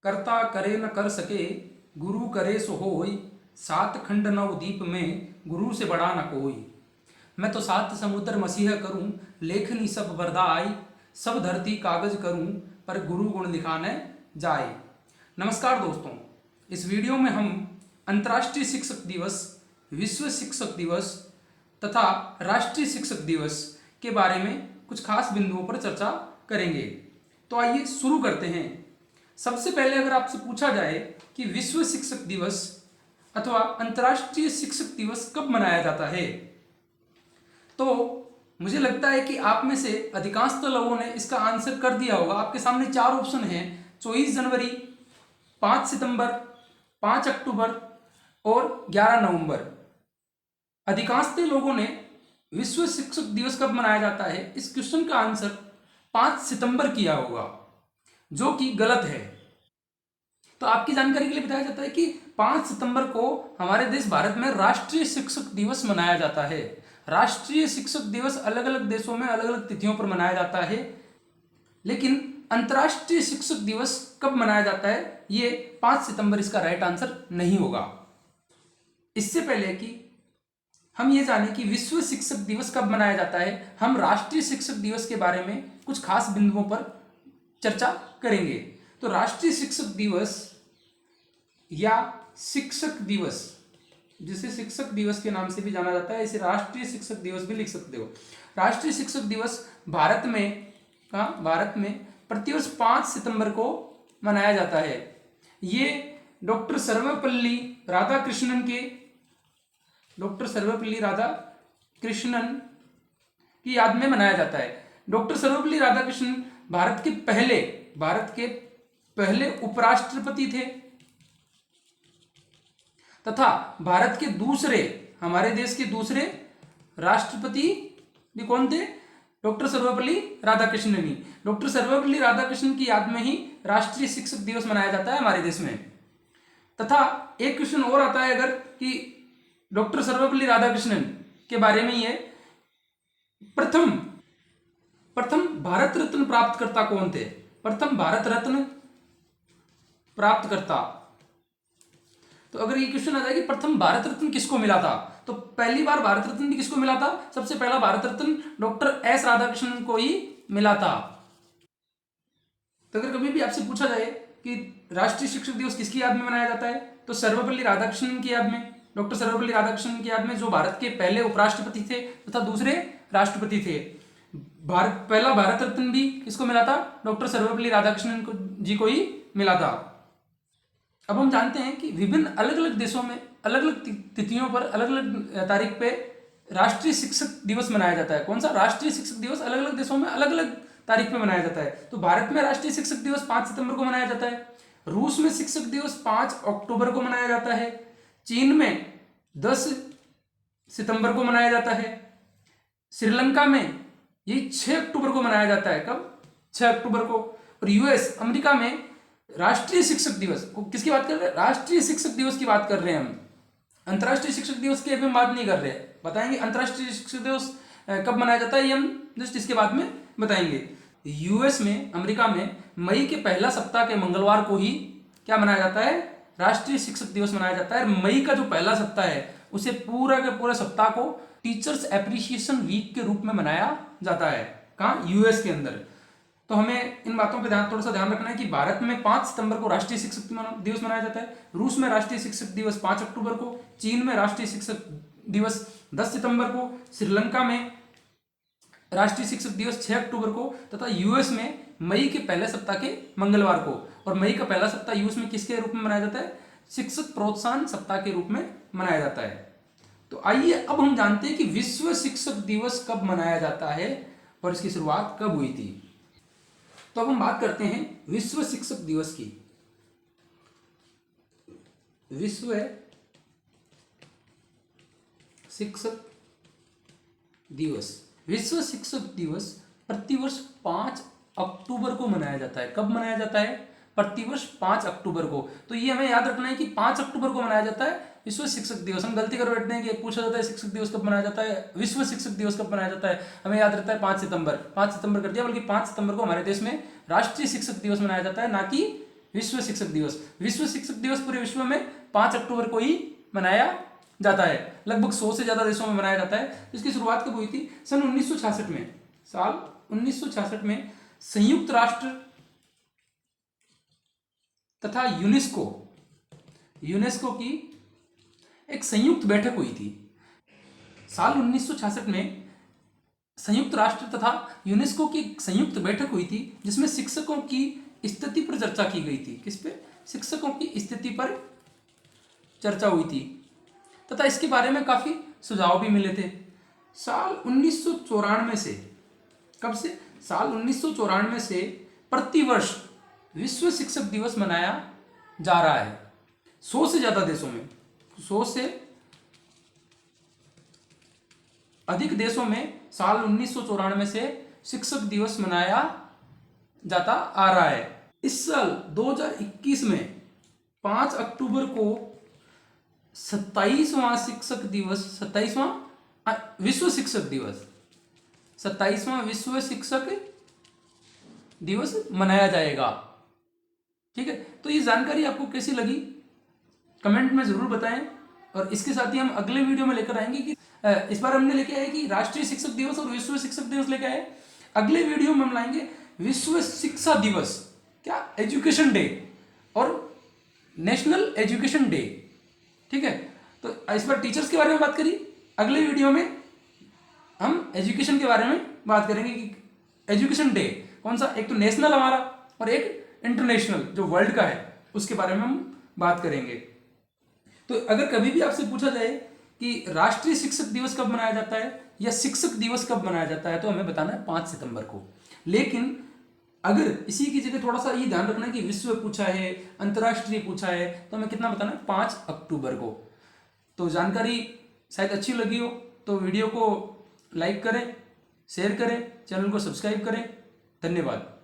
कर्ता करे न कर सके, गुरु करे सो होय। सात खंड नव दीप में, गुरु से बड़ा न कोई। मैं तो सात समुद्र मसीह करूं, लेखनी सब बरदाई। सब धरती कागज करूं, पर गुरु गुण लिखाने जाए। नमस्कार दोस्तों, इस वीडियो में हम अंतर्राष्ट्रीय शिक्षक दिवस, विश्व शिक्षक दिवस तथा राष्ट्रीय शिक्षक दिवस के बारे में कुछ खास बिंदुओं पर चर्चा करेंगे। तो आइए शुरू करते हैं। सबसे पहले अगर आपसे पूछा जाए कि विश्व शिक्षक दिवस अथवा अंतर्राष्ट्रीय शिक्षक दिवस कब मनाया जाता है, तो मुझे लगता है कि आप में से अधिकांशतः लोगों ने इसका आंसर कर दिया होगा। आपके सामने चार ऑप्शन हैं: 24 जनवरी, 5 सितंबर, 5 अक्टूबर और 11 नवंबर। अधिकांशतः लोगों ने विश्व शिक्षक दिवस कब मनाया जाता है, इस क्वेश्चन का आंसर 5 सितंबर किया होगा, जो कि गलत है। तो आपकी जानकारी के लिए बताया जाता है कि 5 सितंबर को हमारे देश भारत में राष्ट्रीय शिक्षक दिवस मनाया जाता है। राष्ट्रीय शिक्षक दिवस अलग अलग देशों में अलग अलग तिथियों पर मनाया जाता है, लेकिन अंतर्राष्ट्रीय शिक्षक दिवस कब मनाया जाता है, ये 5 सितंबर इसका राइट आंसर नहीं होगा। इससे पहले कि हम ये जाने कि विश्व शिक्षक दिवस कब मनाया जाता है, हम राष्ट्रीय शिक्षक दिवस के बारे में कुछ खास बिंदुओं पर चर्चा करेंगे। तो राष्ट्रीय शिक्षक दिवस या शिक्षक दिवस, जिसे शिक्षक दिवस के नाम से भी जाना जाता है, इसे राष्ट्रीय शिक्षक दिवस भी लिख सकते हो। राष्ट्रीय शिक्षक दिवस भारत में प्रतिवर्ष 5 सितंबर को मनाया जाता है। ये डॉक्टर सर्वपल्ली राधाकृष्णन की याद में मनाया जाता है। डॉक्टर सर्वपल्ली राधाकृष्णन भारत के पहले उपराष्ट्रपति थे तथा हमारे देश के दूसरे राष्ट्रपति भी कौन थे? डॉक्टर सर्वपल्ली राधाकृष्णन ही। डॉक्टर सर्वपल्ली राधाकृष्णन की याद में ही राष्ट्रीय शिक्षक दिवस मनाया जाता है हमारे देश में। तथा एक क्वेश्चन और आता है अगर कि डॉक्टर सर्वपल्ली राधाकृष्णन के बारे में, ये प्रथम भारत रत्न प्राप्तकर्ता कौन थे? प्रथम भारत रत्न प्राप्तकर्ता। तो अगर ये क्वेश्चन आ जाए कि प्रथम भारत रत्न किसको मिला था, तो पहली बार भारत रत्न भी किसको मिला था? सबसे पहला भारत रत्न डॉक्टर एस राधाकृष्णन को ही मिला था। तो अगर कभी भी आपसे पूछा जाए कि राष्ट्रीय शिक्षक दिवस किसकी याद में मनाया जाता है, तो सर्वपल्ली राधाकृष्णन की याद में, डॉक्टर सर्वपल्ली राधाकृष्णन की याद में, जो भारत के पहले उपराष्ट्रपति थे तथा दूसरे राष्ट्रपति थे। पहला भारत रत्न भी किसको मिला था? डॉक्टर सर्वपल्ली राधाकृष्णन जी को ही मिला था। अब हम जानते हैं कि विभिन्न अलग अलग देशों में अलग अलग तिथियों पर अलग अलग तारीख पे राष्ट्रीय शिक्षक दिवस मनाया जाता है। कौन सा? राष्ट्रीय शिक्षक दिवस अलग अलग देशों में अलग अलग तारीख पे मनाया जाता है। तो भारत में राष्ट्रीय शिक्षक दिवस 5 सितंबर को मनाया जाता है। रूस में शिक्षक दिवस 5 अक्टूबर को मनाया जाता है। चीन में 10 सितंबर को मनाया जाता है। श्रीलंका में ये 6 अक्टूबर को मनाया जाता है। कब? 6 अक्टूबर को। और यूएस अमेरिका में राष्ट्रीय शिक्षक दिवस किसकी बात कर रहे हैं? राष्ट्रीय शिक्षक दिवस की बात कर रहे हैं हम। अंतर्राष्ट्रीय शिक्षक दिवस की अभी हम बात नहीं कर रहे। बताएंगे अंतर्राष्ट्रीय शिक्षक दिवस कब मनाया जाता है, ये हम जस्ट इसके बाद में बताएंगे। यूएस में, अमेरिका में मई के पहला सप्ताह के मंगलवार को ही क्या मनाया जाता है? राष्ट्रीय शिक्षक दिवस मनाया जाता है। मई का जो पहला सप्ताह है उसे पूरा के पूरा सप्ताह को टीचर्स एप्रिसिएशन वीक के रूप में मनाया जाता है। कहाँ? यूएस के अंदर। तो हमें इन बातों पे थोड़ा सा ध्यान रखना है कि भारत में 5 सितंबर को राष्ट्रीय शिक्षक दिवस मनाया जाता है। रूस में राष्ट्रीय शिक्षक दिवस 5 अक्टूबर को। चीन में राष्ट्रीय शिक्षक दिवस 10 सितंबर को। श्रीलंका में राष्ट्रीय शिक्षक दिवस 6 अक्टूबर को तथा यूएस में मई के पहले सप्ताह के मंगलवार को। और मई का पहला सप्ताह यूएस में किसके रूप में मनाया जाता है? शिक्षक प्रोत्साहन सप्ताह के रूप में मनाया जाता है। तो आइए अब हम जानते हैं कि विश्व शिक्षक दिवस कब मनाया जाता है और इसकी शुरुआत कब हुई थी। तो अब हम बात करते हैं विश्व शिक्षक दिवस की। विश्व शिक्षक दिवस प्रतिवर्ष 5 अक्टूबर को मनाया जाता है। कब मनाया जाता है? प्रतिवर्ष 5 अक्टूबर को। तो ये हमें याद रखना है कि 5 अक्टूबर को मनाया जाता है विश्व शिक्षक दिवस। हम गलती कर बैठते हैं कि पूछा जाता है शिक्षक दिवस कब मनाया जाता है, विश्व शिक्षक दिवस कब मनाया जाता है, हमें याद रहता है 5 सितंबर कर दिया, बल्कि 5 सितंबर को हमारे देश में राष्ट्रीय शिक्षक दिवस मनाया जाता है, ना कि विश्व शिक्षक दिवस। विश्व शिक्षक दिवस पूरे विश्व में 5 अक्टूबर को ही मनाया जाता है। लगभग 100 से ज्यादा देशों में मनाया जाता है। इसकी शुरुआत कब हुई थी? सन 1966 में। साल 1966 में संयुक्त राष्ट्र तथा यूनेस्को की एक संयुक्त बैठक हुई थी। साल 1966 में संयुक्त राष्ट्र तथा यूनेस्को की संयुक्त बैठक हुई थी, जिसमें शिक्षकों की स्थिति पर चर्चा की गई थी। किस पे? शिक्षकों की स्थिति पर चर्चा हुई थी तथा इसके बारे में काफी सुझाव भी मिले थे। साल 1994 से, कब से? साल 1994 से प्रतिवर्ष विश्व शिक्षक दिवस मनाया जा रहा है। 100 से ज्यादा देशों में, 100 से अधिक देशों में साल 1994 से शिक्षक दिवस मनाया जाता आ रहा है। इस साल 2021 में 5 अक्टूबर को 27वां शिक्षक दिवस, 27वां विश्व शिक्षक दिवस, 27वां विश्व शिक्षक दिवस मनाया जाएगा। ठीक है, तो ये जानकारी आपको कैसी लगी कमेंट में जरूर बताएं। और इसके साथ ही हम अगले वीडियो में लेकर आएंगे कि इस बार हमने लेके आए कि राष्ट्रीय शिक्षक दिवस और विश्व शिक्षक दिवस लेके आए। अगले वीडियो में हम लाएंगे विश्व शिक्षा दिवस, क्या एजुकेशन डे, और नेशनल एजुकेशन डे। ठीक है, तो इस बार टीचर्स के बारे में बात करी। अगले वीडियो में हम एजुकेशन के बारे में बात करेंगे कि एजुकेशन डे कौन सा, एक तो नेशनल हमारा और एक इंटरनेशनल जो वर्ल्ड का है, उसके बारे में हम बात करेंगे। तो अगर कभी भी आपसे पूछा जाए कि राष्ट्रीय शिक्षक दिवस कब मनाया जाता है या शिक्षक दिवस कब मनाया जाता है, तो हमें बताना है 5 सितंबर को। लेकिन अगर इसी की जगह थोड़ा सा ये ध्यान रखना है कि विश्व पूछा है, अंतर्राष्ट्रीय पूछा है, तो हमें कितना बताना है? 5 अक्टूबर को। तो जानकारी शायद अच्छी लगी हो तो वीडियो को लाइक करें, शेयर करें, चैनल को सब्सक्राइब करें। धन्यवाद।